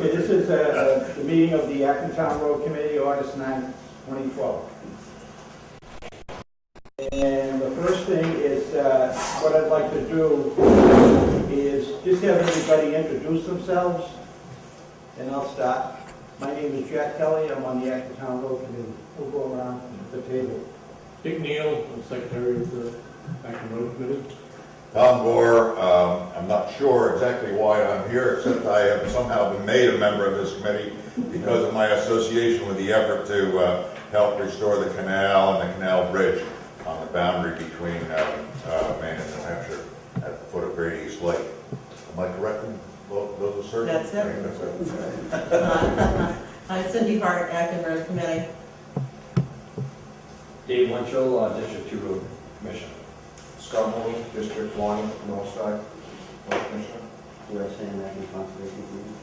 Okay, this is the meeting of the Acton Town Road Committee, August 9, 2012. And the first thing is, what I'd like to do is just have everybody introduce themselves, and I'll start. My name is Jack Kelly. I'm on the Acton Town Road Committee. We'll go around the table. Dick Neal, I'm Secretary of the Acton Road Committee. Tom Gore, I'm not sure exactly why I'm here, except I have somehow been made a member of this committee because of my association with the effort to help restore the canal and the canal bridge on the boundary between Maine and New Hampshire at the foot of Great East Lake. Am I correct in those assertions? That's it. I'm Cindy Hart, Acton Road Committee. Dave Winchell, District 2 Road Commissioner. Scott Mooney, District 1, North Side Road Commissioner. Where I stand back in conservation committee.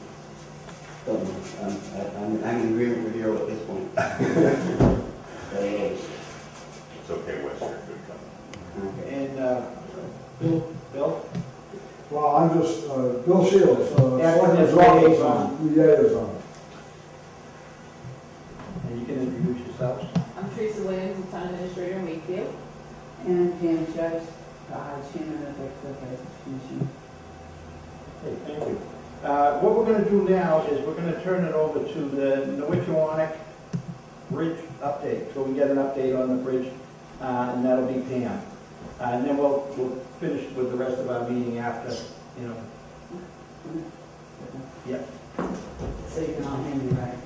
Don't know. I'm in agreement with you at this point. It's okay, Western, good company. And Bill? Well, I'm just Bill Shields, Acton liaison. And you can introduce yourselves. I'm Teresa Williams, the Town Administrator in Wakefield. And Pam Judge, Chairman of the Wakefield Heritage Commission. Hey, thank you. What we're going to do now is we're going to turn it over to the Nowitchuwannock Bridge update. So we get an update on the bridge, and that'll be Pam. And then we'll finish with the rest of our meeting after, you know. Yep. So you can all hear me right.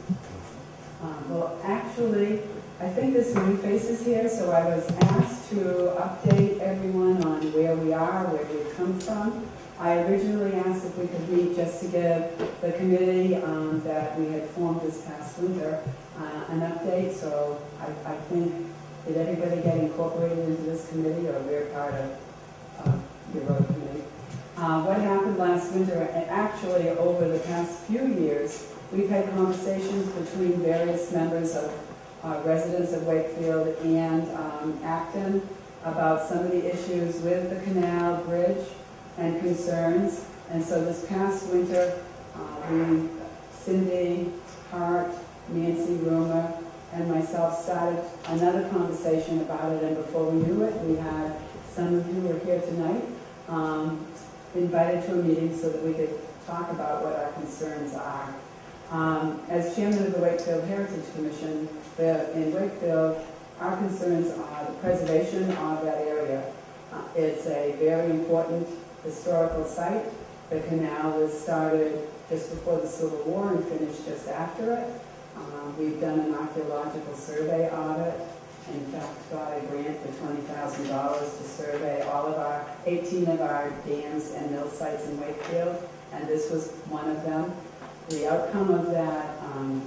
Well, actually, I think there's some new faces here, so I was asked to update everyone on where we are, where we've come from. I originally asked if we could meet just to give the committee that we had formed this past winter an update. So I think, did everybody get incorporated into this committee, or we're part of the road committee? What happened last winter, and actually over the past few years, we've had conversations between various members of residents of Wakefield and Acton about some of the issues with the canal bridge and concerns. And so this past winter, Cindy Hart, Nancy Rumer, and myself started another conversation about it. And before we knew it, we had some of you who are here tonight invited to a meeting so that we could talk about what our concerns are. As chairman of the Wakefield Heritage Commission, in Wakefield, our concerns are the preservation of that area. It's a very important historical site. The canal was started just before the Civil War and finished just after it. We've done an archaeological survey of it. In fact, got a grant for $20,000 to survey 18 of our dams and mill sites in Wakefield, and this was one of them. The outcome of that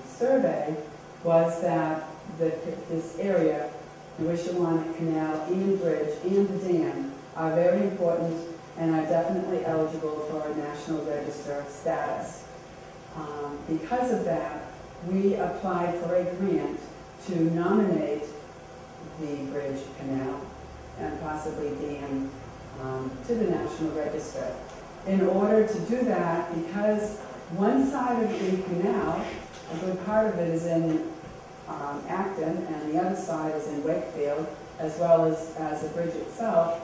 survey was that this area, the Nowitchuwannock Canal and Bridge and the dam, are very important and are definitely eligible for a National Register status. Because of that, we applied for a grant to nominate the bridge, canal, and possibly dam to the National Register. In order to do that, because one side of the canal, a good part of it is in Acton, and the other side is in Wakefield, as well as the bridge itself,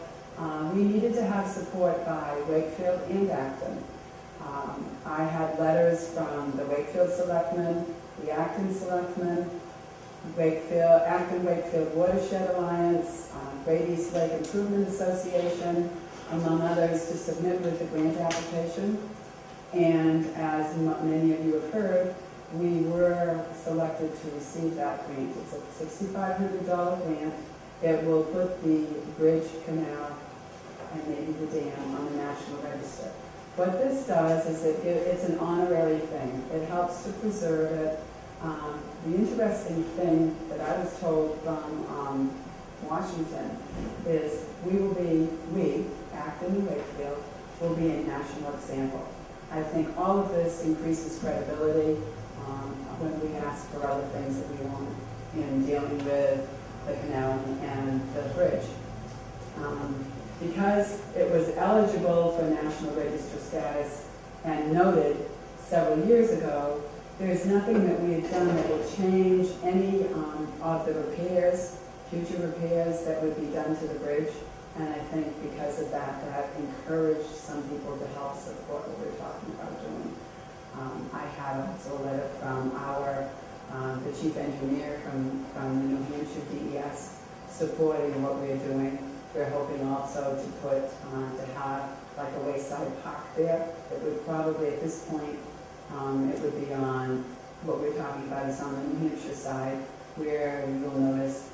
we needed to have support by Wakefield and Acton. I had letters from the Wakefield Selectmen, the Acton Selectmen, Acton Wakefield Watershed Alliance, Great East Lake Improvement Association, among others, to submit with the grant application. And as many of you have heard, we were selected to receive that grant. It's a $6,500 grant. It will put the bridge, canal, and maybe the dam on the National Register. What this does is it's an honorary thing. It helps to preserve it. The interesting thing that I was told from Washington is we, Acton and Wakefield, will be a national example. I think all of this increases credibility when we ask for other things that we want in dealing with the canal and the bridge. Because it was eligible for National Register status and noted several years ago, there's nothing that we have done that would change any of the repairs, future repairs that would be done to the bridge. And I think because of that, that encouraged some people to help support what we're talking about doing. I have also a letter from the chief engineer from the New Hampshire DES supporting what we're doing. We're hoping also to have like a wayside park there. It would probably, at this point, it would be on, what we're talking about is on the New Hampshire side, where you'll notice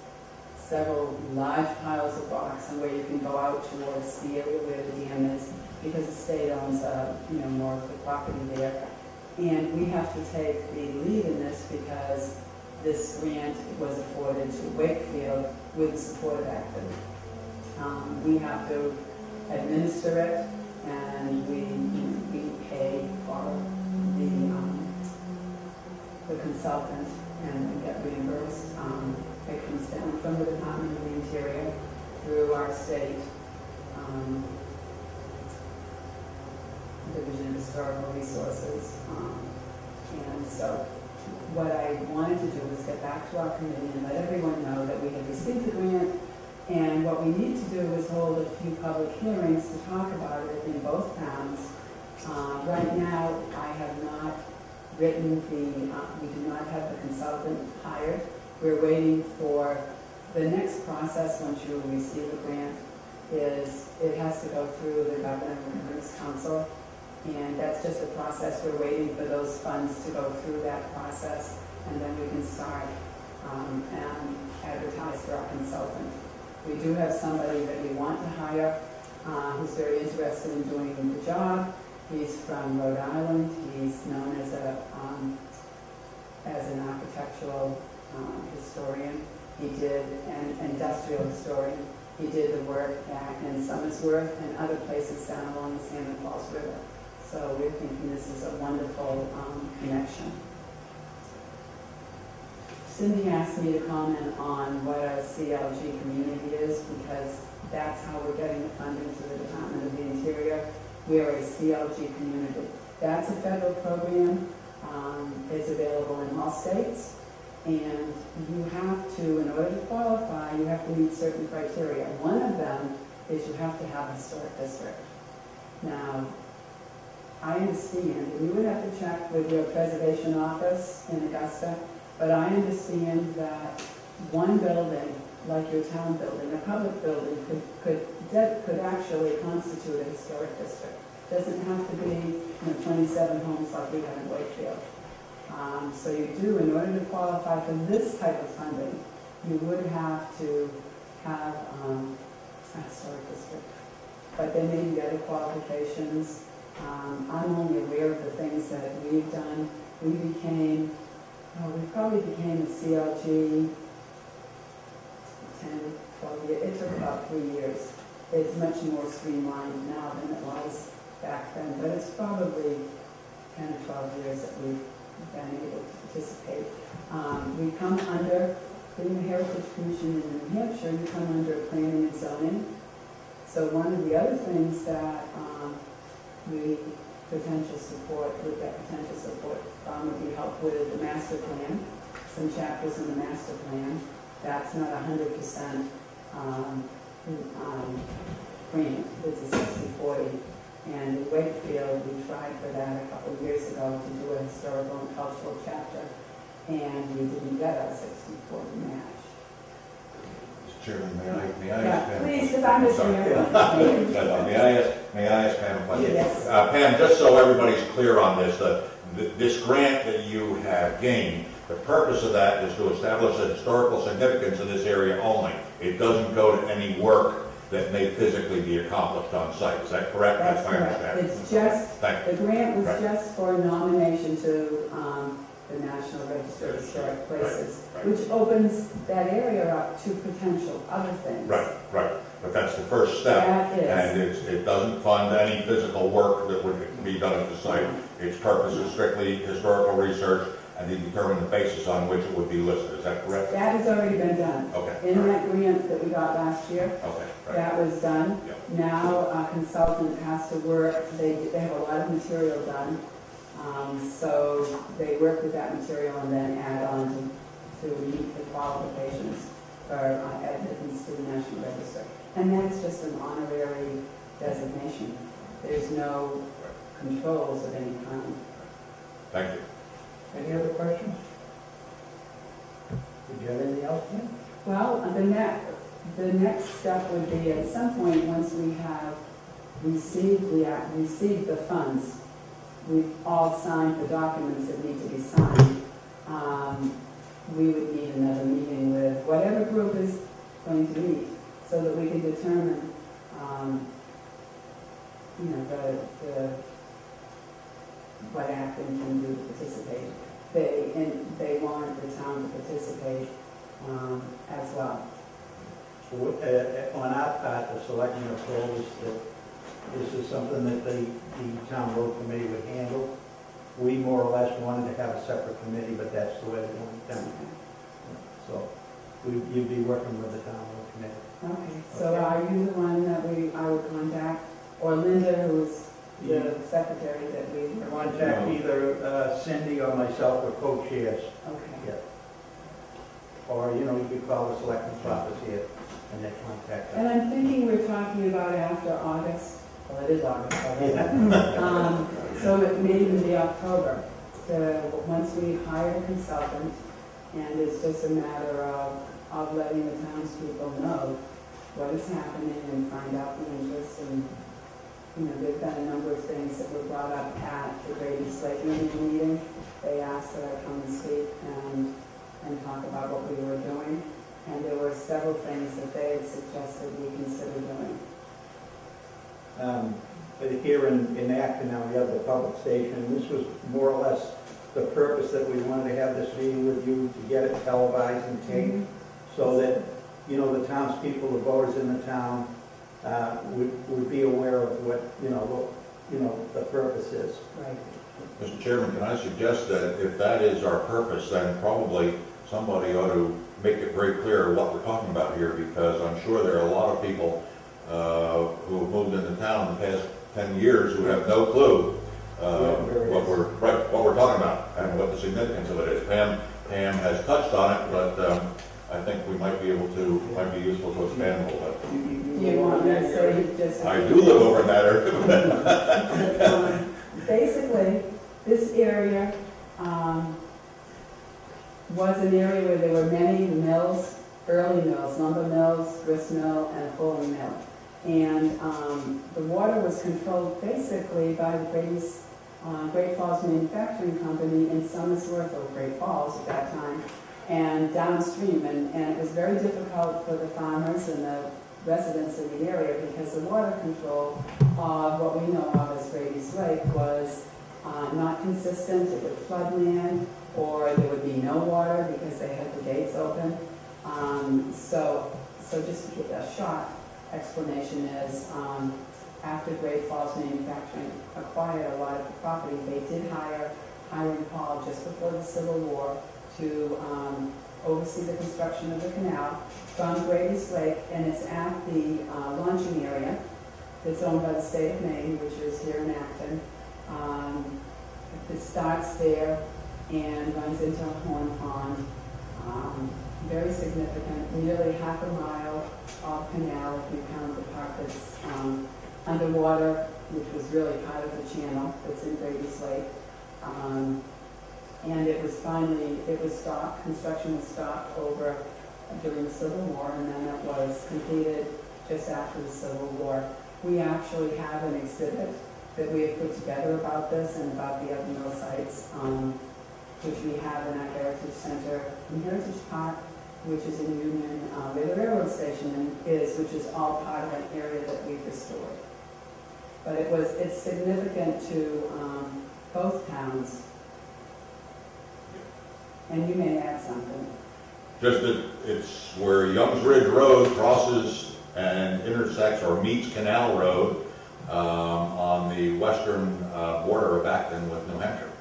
several large piles of rocks and where you can go out towards the area where the dam is, because the state owns, more of the property there. And we have to take the lead in this because this grant was afforded to Wakefield with the support of Acton. We have to administer it, and we pay for the consultant and get reimbursed. It comes down from the Department of the Interior through our state Division of Historical Resources. And so what I wanted to do was get back to our committee and let everyone know that we had received the grant, and what we need to do is hold a few public hearings to talk about it in both towns. Right now, I have not written we do not have the consultant hired. We're waiting for the next process once you receive a grant is it has to go through the Governor and Governors Council, and that's just a process. We're waiting for those funds to go through that process, and then we can start and advertise for our consultant. We do have somebody that we want to hire who's very interested in doing the job. He's from Rhode Island. He's known as an architectural historian. He did an industrial historian. He did the work in Somersworth and other places down along the Salmon Falls River. So we're thinking this is a wonderful connection. Cindy asked me to comment on what a CLG community is, because that's how we're getting the funding to the Department of the Interior. We're a CLG community. That's a federal program. It's available in all states. And you have to, in order to qualify, you have to meet certain criteria. One of them is you have to have a historic district. Now, I understand, and you would have to check with your preservation office in Augusta, but I understand that one building, like your town building, a public building, could actually constitute a historic district. Doesn't have to be 27 homes like we have in Wakefield. So you do, in order to qualify for this type of funding, you would have to have a historic district. But there may be other qualifications. I'm only aware of the things that we've done. We probably became a CLG 10, 12 years. It took about 3 years. It's much more streamlined now than it was back then, but it's probably 10 or 12 years that we've been able to participate. We come under, being the Heritage Commission in New Hampshire, you come under planning and zoning. So one of the other things that we potential support would be help with the master plan, some chapters in the master plan. That's not 100% grant, it's a 60-40. And in Wakefield, we tried for that a couple of years ago to do a historical and cultural chapter, and we didn't get our 60-40 match. Mr. Chairman, may I Yeah, ask Pam? please, because I'm just Sorry. here. May I ask Pam a question? Yes. Pam, just so everybody's clear on this, this grant that you have gained, the purpose of that is to establish a historical significance in this area only. It doesn't go to any work that may physically be accomplished on site. Is that correct? That's my correct. understanding. It's just, Thank you. the grant was Right. just for nomination to the National Register of Historic Places, Right. which opens that area up to potential other things. Right. But that's the first step. That is. And it doesn't fund any physical work that would be done at the site. Its purpose is strictly historical research and to determine the basis on which it would be listed. Is that correct? That has already been done. Okay. In that grant that we got last year, Okay. Right. that was done. Yep. Now a consultant has to work, they have a lot of material done, So they work with that material and then add on to meet the qualifications for admittance to the National Register. And that's just an honorary designation. There's no controls of any kind. Thank you. Any other questions? Did you have anything else, Ken? Well, the next step would be at some point, once we have received the funds, we've all signed the documents that need to be signed, we would need another meeting with whatever group is going to meet, so that we can determine, what Acton can do to participate. They want the town to participate as well. On our part, the selectmen have told us that this is something that the town road committee would handle. We more or less wanted to have a separate committee, but that's the way they want it done. So you'd be working with the town road committee. Okay, so are you the one that I would contact, or Linda, who's the secretary that we... Contact either Cindy or myself or co-chairs. Okay. Yeah. Or, you could call the selectmen's office here and they contact And us. I'm thinking we're talking about after August, well, it is August, already. So it may even be October. So once we've hired a consultant, and it's just a matter of letting the townspeople know what is happening and find out the interest. And, they've done a number of things that were brought up at the Grady Slate meeting. They asked that I come and speak and talk about what we were doing. And there were several things that they had suggested we consider doing. But here in Acton now, we have the public station. This was more or less the purpose that we wanted to have this meeting with you, to get it televised and taped, so that, the townspeople, the voters in the town, would be aware of what the purpose is. Right. Mr. Chairman, can I suggest that if that is our purpose, then probably somebody ought to make it very clear what we're talking about here, because I'm sure there are a lot of people who have moved into town in the past 10 years who have no clue what we're talking about and what the significance of it is. Pam has touched on it, but I think we might be useful to expand a little bit. Do you want me to say just... I do live over in that area. Basically, this area was an area where there were many mills, early mills, lumber mills, grist mill, and a fulling mill. And the water was controlled basically by the Great Falls Manufacturing Company in Somersworth, or Great Falls at that time, and downstream. And it was very difficult for the farmers and the residents in the area, because the water control of what we know of as Grady's Lake was not consistent. It would flood land, or there would be no water because they had the gates open. So just to give a short explanation is, after Great Falls Manufacturing acquired a lot of the property, they did hire Hiram Hall just before the Civil War to oversee the construction of the canal from Grady's Lake, and it's at the launching area that's owned by the state of Maine, which is here in Acton. It starts there and runs into Horn Pond. Very significant, nearly half a mile of canal if you count the part that's underwater, which was really part of the channel that's in Grady's Lake. And it was stopped, construction was stopped over during the Civil War, and then it was completed just after the Civil War. We actually have an exhibit that we have put together about this and about the other mill sites, which we have in our Heritage Center in Heritage Park, which is in Union, where the railroad station is, which is all part of an area that we've restored. But it's significant to both towns. And you may add something. Just that it's where Youngs Ridge Road crosses and intersects or meets Canal Road on the western border of Acton with New Hampshire.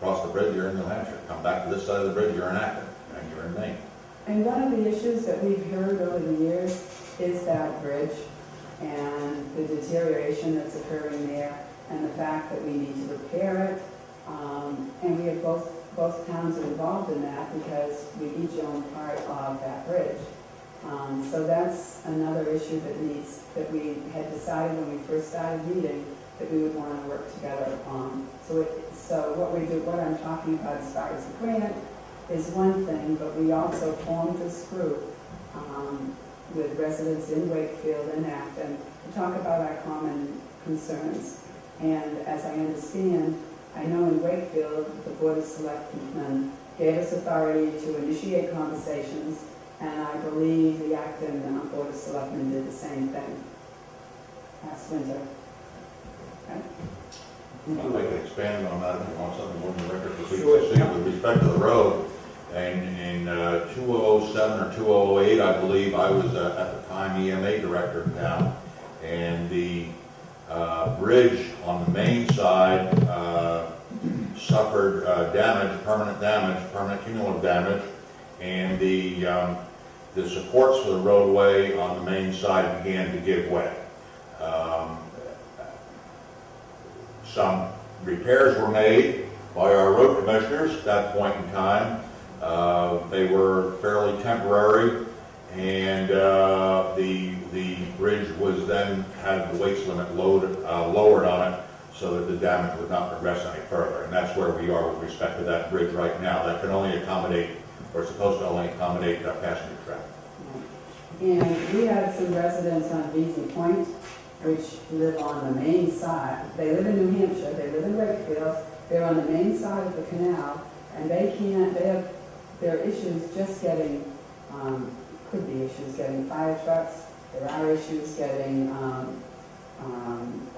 Cross the bridge, you're in New Hampshire. Come back to this side of the bridge, you're in Acton, and you're in Maine. And one of the issues that we've heard over the years is that bridge and the deterioration that's occurring there, and the fact that we need to repair it And we have both towns are involved in that because we each own part of that bridge. So that's another issue that we had decided when we first started meeting that we would want to work together on. So what I'm talking about as far as the grant is one thing, but we also formed this group with residents in Wakefield and Acton to talk about our common concerns. And as I understand, I know in Wakefield, the Board of Selectmen gave us authority to initiate conversations, and I believe the Acton Board of Selectmen did the same thing last winter. Okay? I'd like to expand on that if you want something more in the record. Sure. With respect to the road, and in 2007 or 2008, I believe, I was at the time EMA director in town, and the bridge on the main side suffered permanent cumulative damage, and the supports for the roadway on the main side began to give way. Some repairs were made by our road commissioners at that point in time. They were fairly temporary, and the bridge was then had the weight limit lowered on it so that the damage would not progress any further. And that's where we are with respect to that bridge right now. That can only accommodate, or supposed to only accommodate passenger traffic. And we had some residents on Beasley Point, which live on the main side. They live in New Hampshire, they live in Wakefield, they're on the main side of the canal, and they have their issues just getting, could be issues getting fire trucks, there are issues getting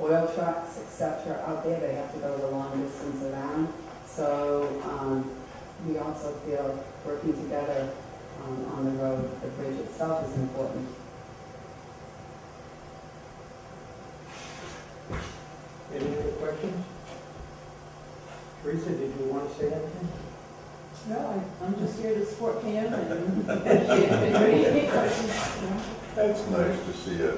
oil trucks, etc. out there. They have to go the long distance around. So we also feel working together on the road, the bridge itself is important. Any other questions? Teresa, did you want to say anything? No, I'm just here to support Pam and any questions. That's nice to see a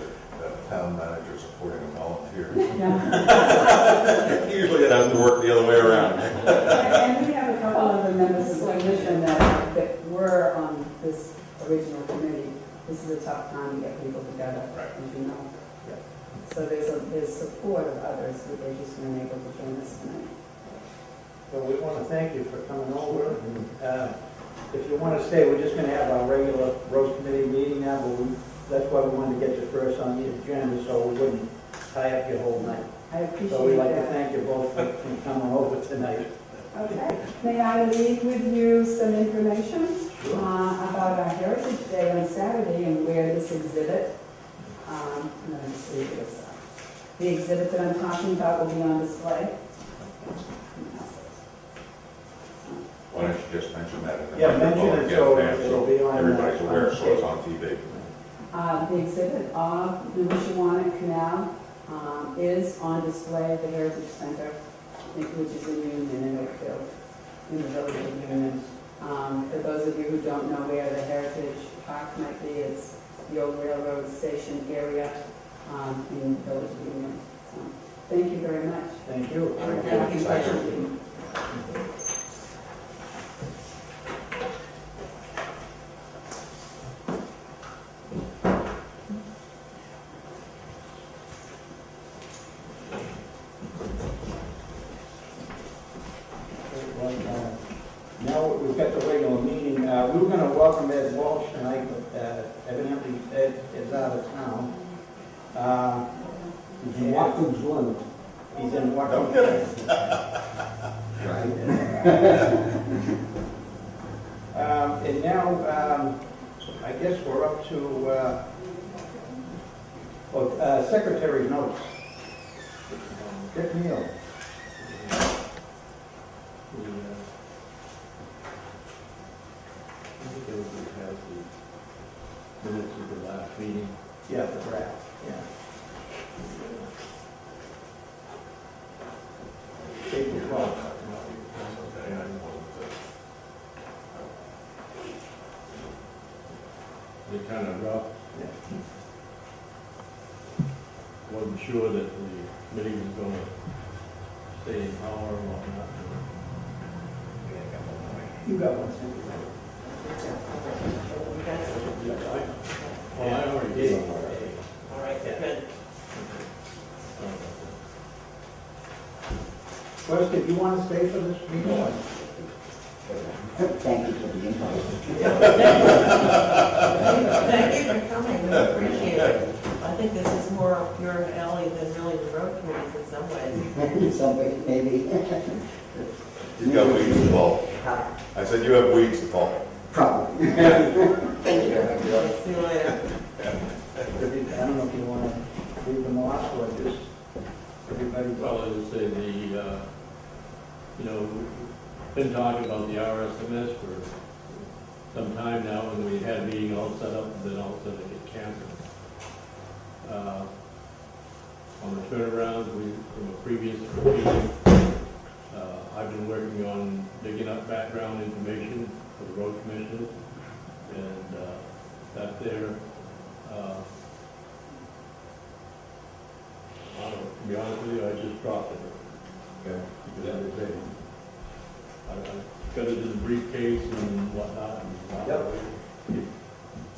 town manager supporting a volunteer. Yeah. Usually it has to work the other way around. And we have a couple of the members of the commission that were on this original committee. This is a tough time to get people together, Right. as you know. So there's support of others, but they just weren't able to join us tonight. Well, we want to thank you for coming over. And if you want to stay, we're just going to have our regular road committee meeting now, but that's why we wanted to get you first on the agenda, so we wouldn't tie up your whole night. I appreciate that. So we'd like to thank you both for coming over tonight. Okay. May I leave with you some information about our Heritage Day on Saturday and where this exhibit, let me see this. The exhibit that I'm talking about will be on display. Why don't you just mention that? in the Yeah, mention it so microphone, it'll be on. everybody's aware, so it's on TV. The exhibit of the Wishawanek Canal is on display at the Heritage Center, which is in Union in Wakefield, in the village of Union. For those of you who don't know where the Heritage Park might be, it's the old railroad station area in the village of Union. So, thank you very much. Thank you. Thank you. Thank you. Now we've got the regular meeting. We were going to welcome Ed Walsh tonight, but evidently Ed is out of town. It's Watkins Glen. He's in Don't Watkins. get it. And now, I guess we're up to Secretary's notes. Dick Neal. I think everybody has the minutes of the last meeting. Yeah, the draft, yeah. April 12th. They're kind of rough. Yeah. Wasn't sure that the committee was going to staying power and whatnot. You got one, Cindy. Well, I already did. All right, good. First, did you want to stay for this meeting? Thank you for the invite. Thank you for coming, we appreciate it. I think this is more up your alley than really the road committees in some ways. Somebody, maybe. You've got weeds to fall. I said you have weeds to fall. Probably. Thank you. See you later. I don't know if you want to read them off or just everybody. Well, as I say, you know, we've been talking about the RSMS for some time now, and we had a meeting all set up, and then all of a sudden it get canceled. On the turnaround, from a previous meeting, I've been working on digging up background information for the road commissioners, and that there, I don't know, to be honest with you, I just dropped it. Okay. Because I was saying, I got it in the briefcase and whatnot. And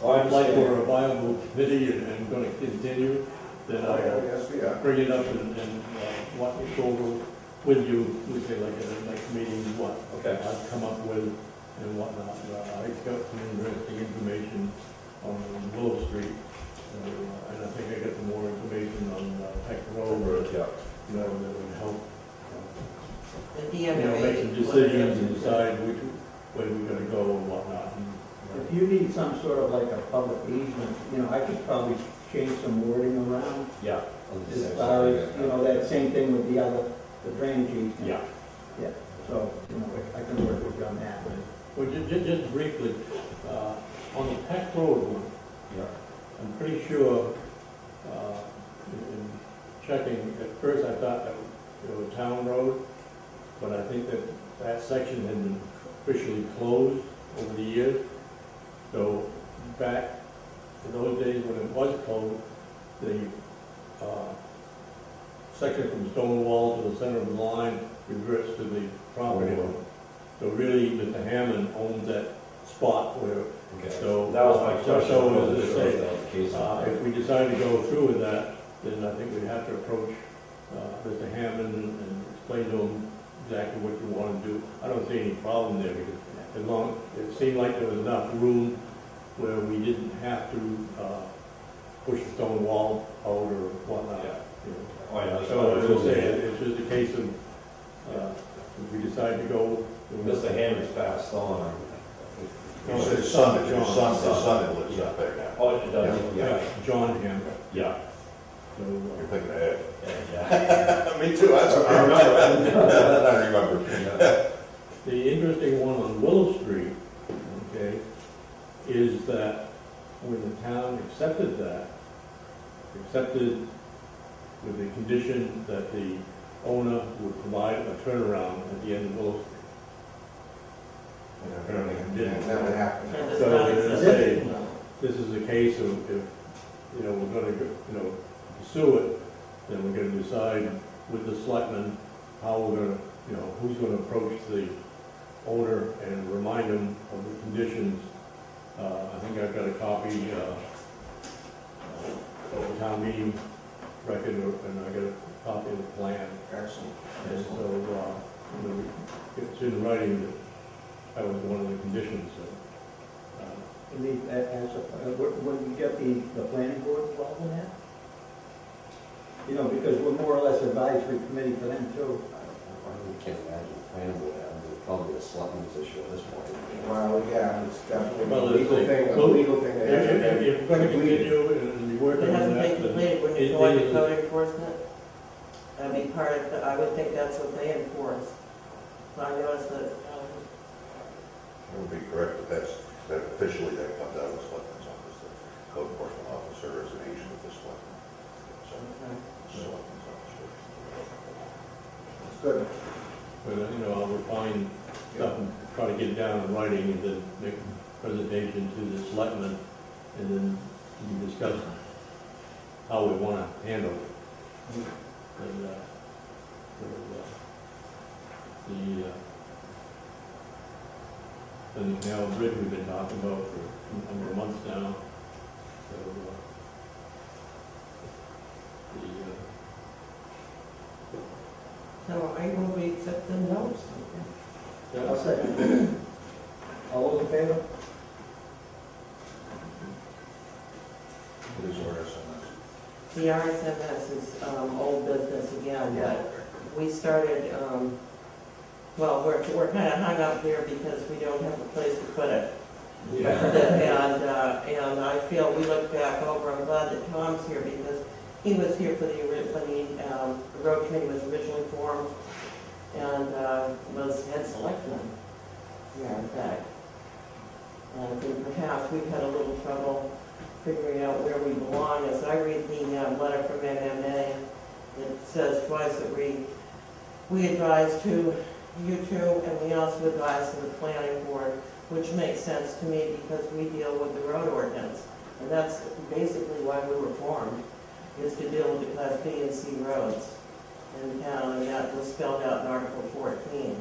I'd like for a viable committee and going to continue, then I Yes, we are. bring it up and what we go over with you, we say like at the next meeting, what I've come up with and whatnot. I got some interesting information on Willow Street, and I think I got some more information on Peck Road, Yeah. you know, that would help, The you know, make some decisions and decide which way we're gonna go and whatnot. If you need some sort of like a public easement, you know, I could probably change some wording around Yeah. as far as, you know, that same thing with the other, the drainage easement. Yeah. Yeah, so, you know, I can work with you on that. Well, just briefly, on the Peck Road one, Yeah. I'm pretty sure, in checking, at first I thought that it was a town road, but I think that that section had been officially closed over the years. So back in those days when it was closed, the section from Stonewall to the center of the line reverts to the property owner. So really, Mr. Hammond owns that spot where, Okay. so. That was my question. So, I wasn't as I sure if say, that was the case. if we decide to go through with that, then I think we'd have to approach Mr. Hammond and explain to him exactly what you want to do. I don't see any problem there, because as long, it seemed like there was enough room where we didn't have to push the stone wall out or whatnot. Yeah. you know. Oh, yeah. So as I say, it's just a case of, if we decide to go. Mr. Hammond's passed on. You said his son lives up there now. Oh, it does, Yeah, yeah. John Hammond. Yeah. So, You're thinking ahead. Yeah. Me too, that's what I remember. I remember. the interesting one on Willow Street, okay, is that when the town accepted that, accepted with the condition that the owner would provide a turnaround at the end of Willow Street. And apparently it didn't. Never happened. And does So, not as I exist. say, this is a case of if, you know, we're gonna, you know, pursue it, then we're gonna decide with the selectmen how we're gonna, you know, who's gonna approach the owner and remind him of the conditions. I think I've got a copy, of the town meeting record, and I got a copy of the plan. Excellent. And so, you know, it's in writing that that was one of the conditions, so. I mean, when you get the planning board involved in that? You know, because we're more or less advisory committee for them too. I really can't imagine the planning board having probably a selectmen's issue at this point. Well, yeah, it's definitely Well, a legal it's thing, a well, legal thing that hasn't If been we're gonna completed. continue and be working It on hasn't that, been then completed, when it you go into is- code enforcement, I mean, part of, I would think that's what they enforce. I noticed that, It would be correct that that officially that comes out of the selectman's office, the code enforcement officer is an agent of the selectman. So, selectman's office. It's good. but, you know, I'll refine stuff and try to get it down in writing and then make a presentation to the selectmen, and then we can discuss how we wanna handle it. And, the canal bridge we've been talking about for a number of months now. So, So I will be accepting those. I'll second. All those in favor? What is RSMS? The RSMS is old business again, but we started, well, we're kind of hung up there because we don't have a place to put it. And I feel we look back over, I'm glad that Tom's here because he was here for when the road committee was originally formed and was head selectman, yeah, in fact. And I think perhaps we've had a little trouble figuring out where we belong. As I read the letter from MMA, it says twice that we advise to you two, and we also advise to the planning board, which makes sense to me because we deal with the road ordinance. And that's basically why we were formed, is to deal with the Class B and C roads in town, and that was spelled out in Article 14.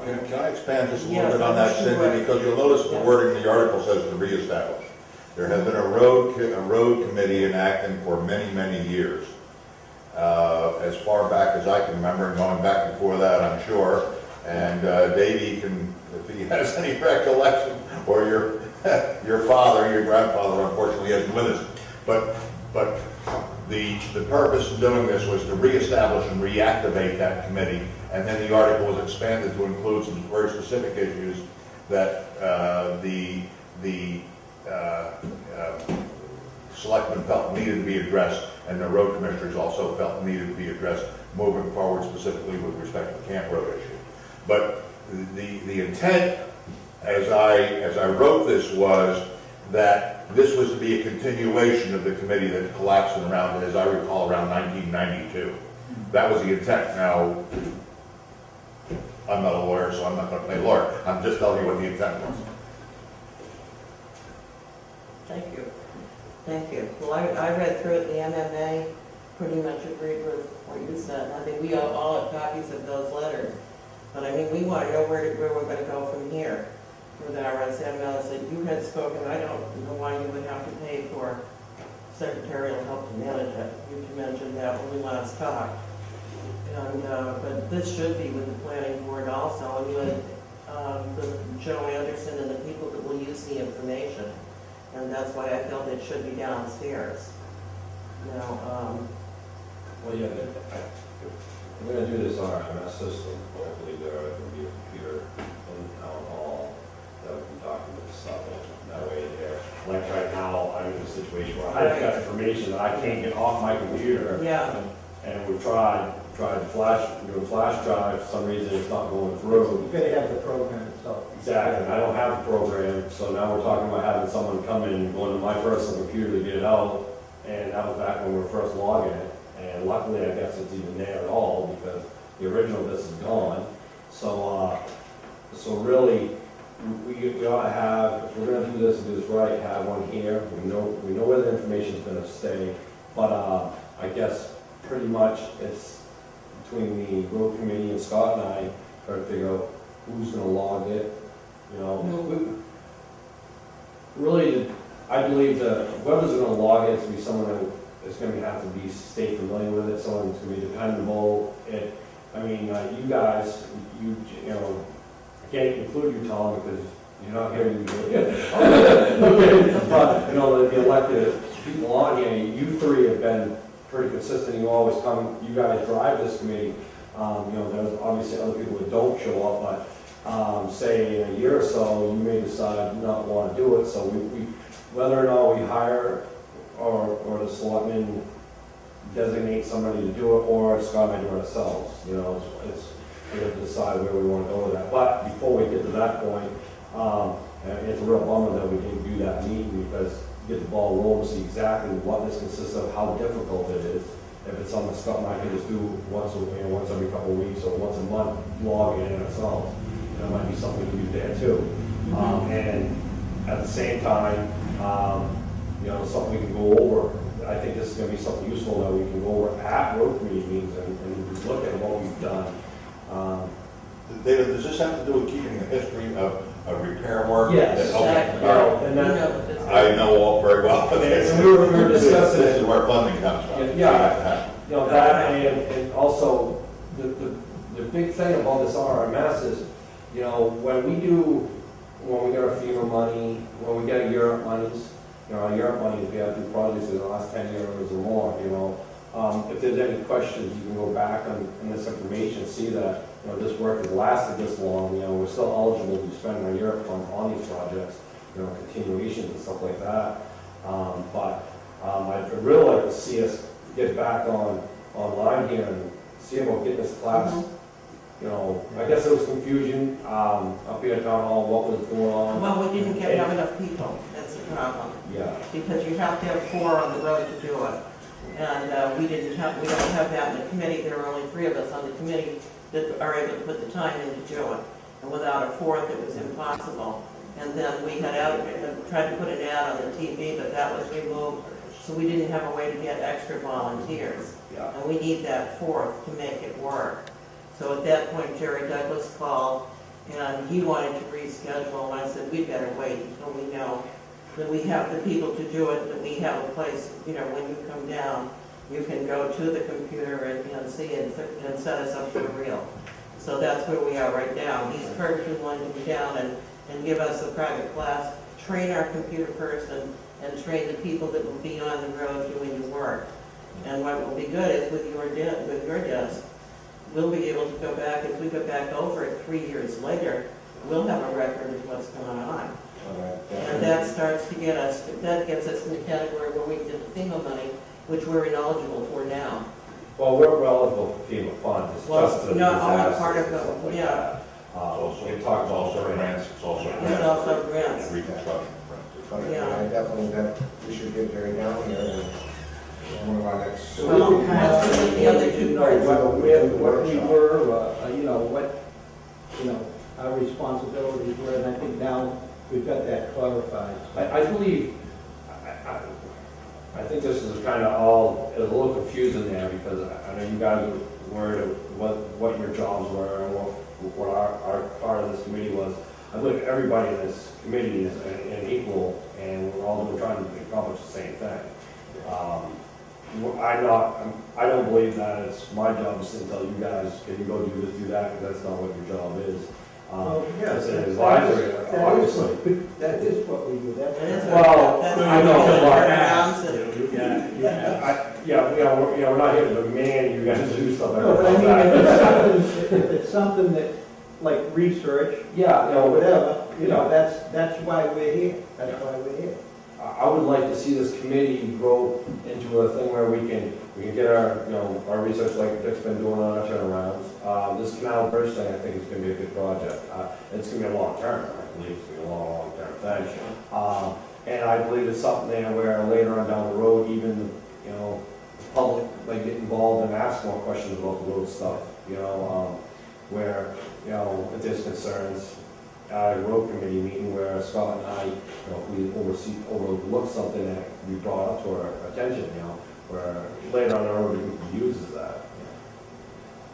Can I expand just a little Yes, bit on that, sure. Cindy? Because you'll notice the Yeah. wording in the article says to reestablish. There has been a road committee in Acton for many, many years. As far back as I can remember, and going back before that, I'm sure. And Davey can, if he has any recollection, or your father, your grandfather, unfortunately, isn't with us. But the purpose of doing this was to reestablish and reactivate that committee, and then the article was expanded to include some very specific issues that the selectmen felt needed to be addressed, and the road commissioners also felt needed to be addressed moving forward, specifically with respect to the Camp Road issue. But the intent, as I wrote this, was that this was to be a continuation of the committee that collapsed in around, as I recall, around 1992. That was the intent. Now, I'm not a lawyer, so I'm not going to play lawyer. I'm just telling you what the intent was. Thank you. Thank you. Well, I read through it, the MMA pretty much agreed with what you said. I think we all have copies of those letters. But I mean, we want to know where we're going to go from here with our RSMS that you had spoken. I don't know why you would have to pay for secretarial help to manage it. You mentioned that when we last talked. And, but this should be with the planning board also, and with Joe Anderson and the people that will use the information. And that's why I felt it should be downstairs. Now, Well, yeah, if we're gonna do this RMS system, hopefully there can be a computer in the town hall that we can document the stuff in. That way there, like right now, I'm in a situation where I've got information that I can't get off my computer. yeah, And we've tried doing flash drive, for some reason it's not going through. You've got to have the program itself. Exactly, and I don't have a program, so now we're talking about having someone come in and go into my personal computer to get it out. And that was back when we were first logging it. And luckily, I guess it's even there at all because the original this is gone. So, so really, we ought to have, if we're gonna do this right, have one here. We know where the information's gonna stay. But I guess pretty much it's between the road committee and Scott and I try to figure out who's gonna log it. You know, really, I believe that whoever's gonna log it is to be someone that is going to have to stay familiar with it, someone who's going to be dependable. I mean, you guys, you know, I can't include you, Tom, because you're not here to do it. Okay, but, you know, the elected people on here, you three have been pretty consistent. You always come, you guys drive this committee. You know, there's obviously other people that don't show up, but say in a year or so, you may decide not want to do it. So we whether or not we hire or the selectmen designate somebody to do it, or Scott and I do it ourselves. You know, we have to decide where we want to go with that. But before we get to that point, it's a real bummer that we didn't do that meeting because get the ball rolling, see exactly what this consists of, how difficult it is. If it's something Scott and I can just do once every couple of weeks or once a month, log it in ourselves. That might be something we can do there too. And at the same time, you know, something we can go over. I think this is going to be something useful that we can go over at road committee meetings and look at what we've done. David, does this have to do with keeping a history of repair work? Yes. Okay, Exactly. all right. And You that, know what this is. I know all very well. and we were discussing This it. is where funding comes from. Yeah. You know, that and also the big thing about this RMS is, you know, when we get our FEMA money, when we get Europe monies, you know, our Europe money, we have to do projects in the last 10 years or more, you know. If there's any questions, you can go back on this information, see that, you know, this work has lasted this long, you know, we're still eligible to spend our Europe fund on these projects, you know, continuations and stuff like that. I'd really like to see us get back online here and see about getting this class. You know, I guess there was confusion, up here at town hall, what was going on. Well, we didn't have enough people, that's the problem. Yeah, Because you have to have 4 on the road to do it. And we don't have that in the committee, there are only 3 of us on the committee that are able to put the time in to do it. And without a 4th, it was impossible. And then we had tried to put an ad on the TV, but that was removed. So we didn't have a way to get extra volunteers. yeah. And we need that 4th to make it work. So at that point, Jerry Douglas called, and he wanted to reschedule, and I said, we better wait until we know that we have the people to do it, that we have a place, you know, when you come down, you can go to the computer and see it and set us up for real. So that's where we are right now. He's perfectly willing to come down and give us a private class, train our computer person, and train the people that will be on the road doing the work. And what will be good is with your desk, we'll be able to go back, if we go back over it 3 years later, we'll have a record of what's going on. And that starts to get us, that gets us in the category where we get the FEMA money, which we're ineligible for now. Well, we're eligible for FEMA funds, it's Well, just the not all disasters part of and it, stuff like yeah. that. We talked about also grants, it's also It's also grants. and reconstruction. But Yeah. I definitely, that we should get Jerry down here and one of our next. Well, what's the other 2 parts? What we were, you know, what, you know, our responsibilities were, and I think now we've got that clarified. I believe, I think this is kind of all, it's a little confusing there, because I know you guys were worried of what your jobs were, and what our part of this committee was. I believe everybody in this committee is an equal, and we're all trying to accomplish the same thing. I don't believe that it's my job to sit and tell you guys, can you go do this, do that, because that's not what your job is. It's an advisory, obviously. That is what we do, that's. It is Well, that's I know, what but- we're announced it. We're not here to demand you guys do stuff. No, but I mean, if it's something that, like research, Yeah, or whatever, you know, that's why we're here, that's why we're here. I would like to see this committee grow into a thing where we can get our research like Dick's been doing on our turnarounds. This canal bridge thing, I think is gonna be a good project. It's gonna be a long term, I believe it's gonna be a long term thing. And I believe it's something there where later on down the road, even, you know, the public, like, get involved and ask more questions about the road stuff, you know, where, you know, if there's concerns, at a road committee meeting where Scott and I, you know, we overlook something that we brought up to our attention, you know, where later on the road we uses that.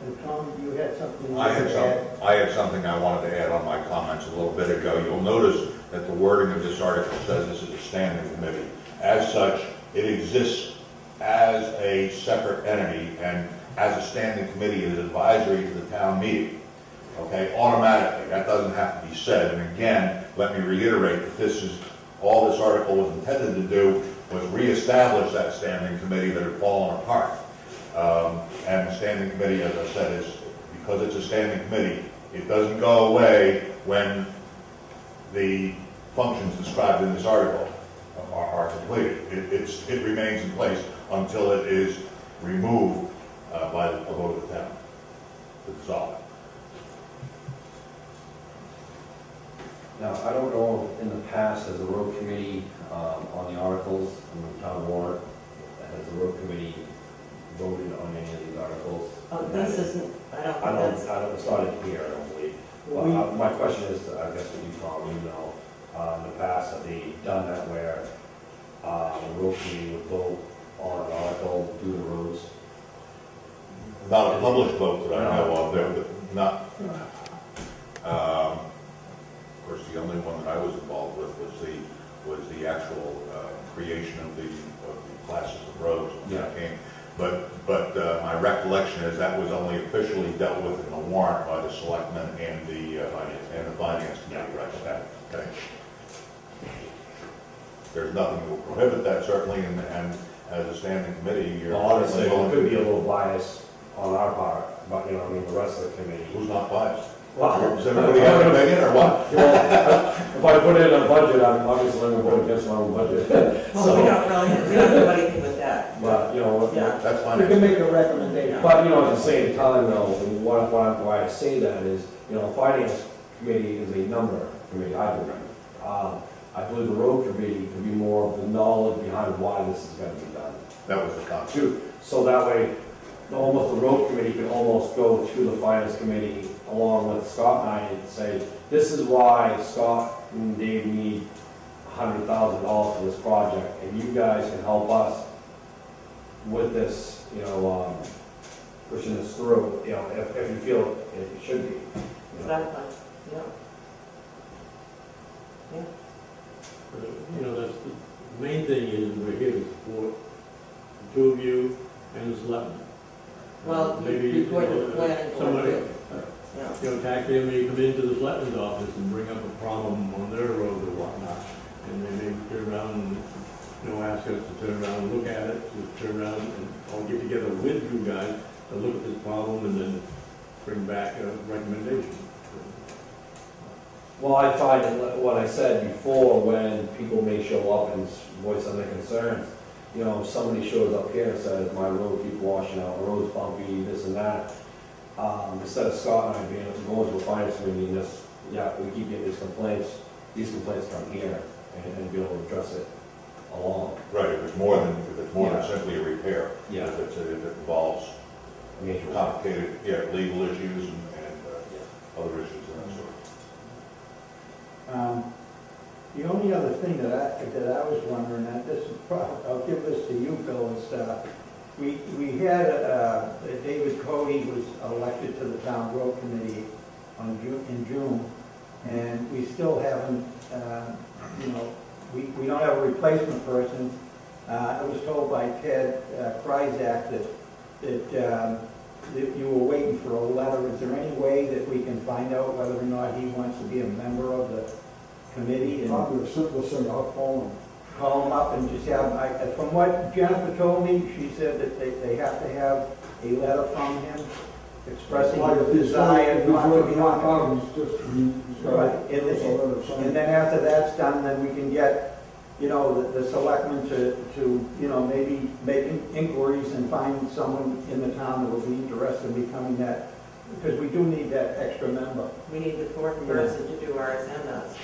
And Tom, you had something? you I wanted to add? had something I wanted to add on my comments a little bit ago. You'll notice that the wording of this article says this is a standing committee. As such, it exists as a separate entity, and as a standing committee, it is advisory to the town meeting. Okay, automatically, that doesn't have to be said. And again, let me reiterate that all this article was intended to do was reestablish that standing committee that had fallen apart. And the standing committee, as I said, is, because it's a standing committee, it doesn't go away when the functions described in this article are completed. It remains in place until it is removed by a vote of the town to dissolve it. Now, I don't know, in the past, as a road committee, on the articles, in the town warrant, has the road committee voted on any of these articles? This isn't, I don't think that's, It's not in here, I don't believe. But my question is, I guess what you probably know, in the past, have they done that where, the road committee would vote on an article, do the roads? Not a published vote that I know of, not, Of course, the only one that I was involved with was the actual creation of the classes of roads when that came. But my recollection is that was only officially dealt with in the warrant by the selectmen and the finance committee, right? Okay. There's nothing that will prohibit that certainly, and as a standing committee, you're. Well, honestly, there could be a little bias on our part, but, you know, I mean, the rest of the committee. Who's not biased? Well, Does everybody have an opinion or what? if I put in a budget, I'm obviously going to vote against my own budget. Well, we don't do anything with that. But, you know, Yeah. That's fine. You can make a recommendation. but, you know, at the same time, though, why I say that is, you know, finance committee is a number committee, I believe. I believe the road committee could be more of the knowledge behind why this is going to be done. That was the concept. Too. So that way, almost the road committee could almost go to the finance committee along with Scott and I and say, this is why Scott and Dave need $100,000 for this project, and you guys can help us with this, you know, pushing this through, you know, if you feel it should be. You know. Exactly, yeah. Yeah. You know, that's the main thing is we're here to support the two of you and the selectmen. Well, Maybe, before the planning board, somebody, too. Yeah. you know, taxpayer may come into the selectmen's office and bring up a problem on their road or whatnot, and they may turn around and, you know, ask us to turn around and look at it, to turn around and, or get together with you guys to look at this problem and then bring back a recommendation. Well, I find that what I said before, when people may show up and voice some of their concerns, you know, if somebody shows up here and says, my road keeps washing out, the road's bumpy, this and that, instead of Scott and I being able to go into a finance committee and just, yeah, we keep getting these complaints come here and be able to address it along. Right, if it's more than simply a repair. Yeah. If it involves Major. complicated, legal issues and other issues of that sort. The only other thing that I was wondering, and this is I'll give this to you, Bill, is we had David Cody was elected to the town road committee in June, and we still haven't, you know, we don't have a replacement person. I was told by Ted Kryzak that you were waiting for a letter. Is there any way that we can find out whether or not he wants to be a member of the committee? And Probably the simplest thing, I'll call him. call him up and just have, from what Jennifer told me, she said that they have to have a letter from him expressing Like his if he's desire not to be on out, he's just, he's got Right, to a letter and saying. then after that's done, then we can get, you know, the selectmen to, you know, maybe make inquiries and find someone in the town that will be interested in becoming that, because we do need that extra member. We need the fourth person to do our agendas.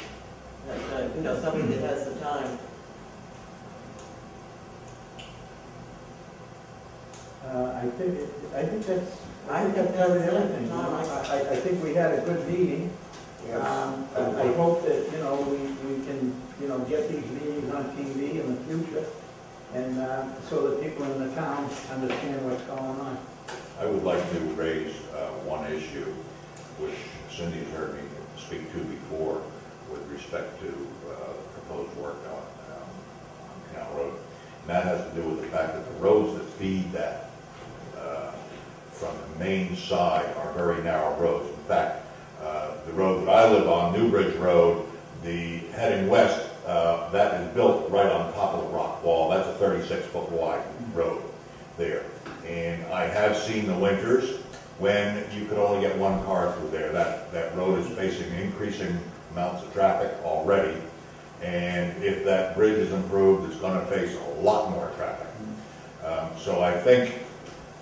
You know, somebody that has the time. I think that's, I think that's everything. Tom, I think we had a good meeting. I hope that, you know, we can, you know, get these meetings on TV in the future, and so that people in the town understand what's going on. I would like to raise one issue, which Cindy's heard me speak to before, with respect to proposed work on Canal Road. And that has to do with the fact that the roads that feed that from the main side are very narrow roads. In fact, the road that I live on, Newbridge Road, the heading west, that is built right on top of the rock wall. That's a 36-foot wide road there. And I have seen the winters when you could only get one car through there. That road is facing increasing amounts of traffic already. And if that bridge is improved, it's going to face a lot more traffic. So I think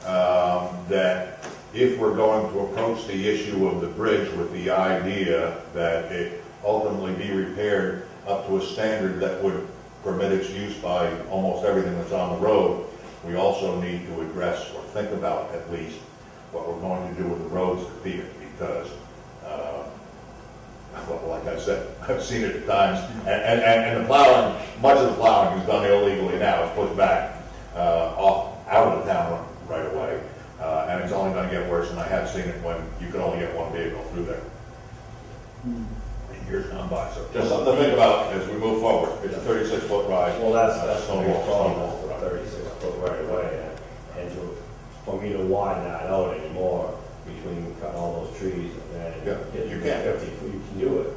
that if we're going to approach the issue of the bridge with the idea that it ultimately be repaired up to a standard that would permit its use by almost everything that's on the road, we also need to address or think about at least what we're going to do with the roads that feed it, because well, like I said, I've seen it at times, and the plowing, much of the plowing is done illegally now. It's pushed back out of the town right away, and it's only going to get worse. And I have seen it when you could only get one vehicle through there. Hmm. in years gone by. So just something to think about as we move forward. It's a 36-foot ride. Well, that's the Stone big wall, problem, stone wall. is the 36-foot right away, and for me to widen that out anymore, between cutting all those trees and then Yeah, getting you to can. 50 feet, you can do it.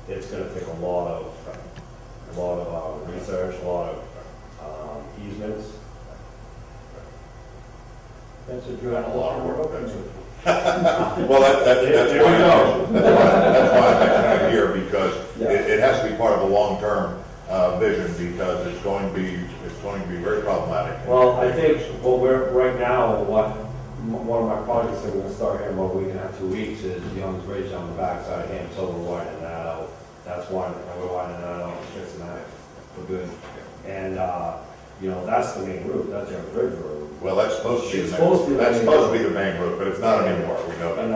It's gonna take a lot of research, a lot of easements. That's a Got good. a lot of work, that's it. Well, that's There why we go. that's why I'm mentioning it here, because Yeah. it has to be part of a long-term vision, because it's going to be very problematic. Well, I think, right now, one of my projects that we're gonna start here in about a week and a half, 2 weeks, is Young's Ridge on the backside of Ham, so we're widening that out. We're widening that out, fixing that for good. And, that's the main route, that's Young's Ridge Road. Well, that's supposed to be, It's supposed to be the that's main supposed to road. be the main route, but it's not anymore, we know that.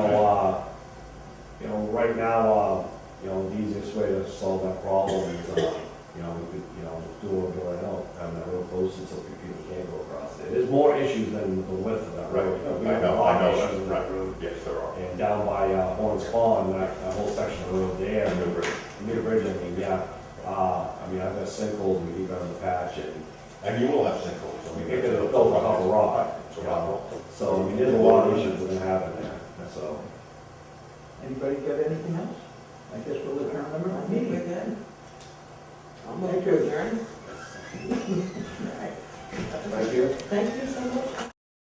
Right now, the easiest way to solve that problem is, we could, do what we're doing now, having that road posted so people can't go across it. There's more issues than the width of that Right, road. We I have a know, lot I know, of that's issues with right, that road. yes, there are. And down by Horns Pond, that whole section of road there, And the bridge. New Bridge, I've got sinkholes, we keep on the patch, And you will have sinkholes. I mean, we pick it up over top of rock. It's a rock. So, there's a lot of issues we're gonna have in there, so. Anybody got anything else? I guess we'll adjourn the I think we're meeting. good. I'll move Thank to you. adjourn.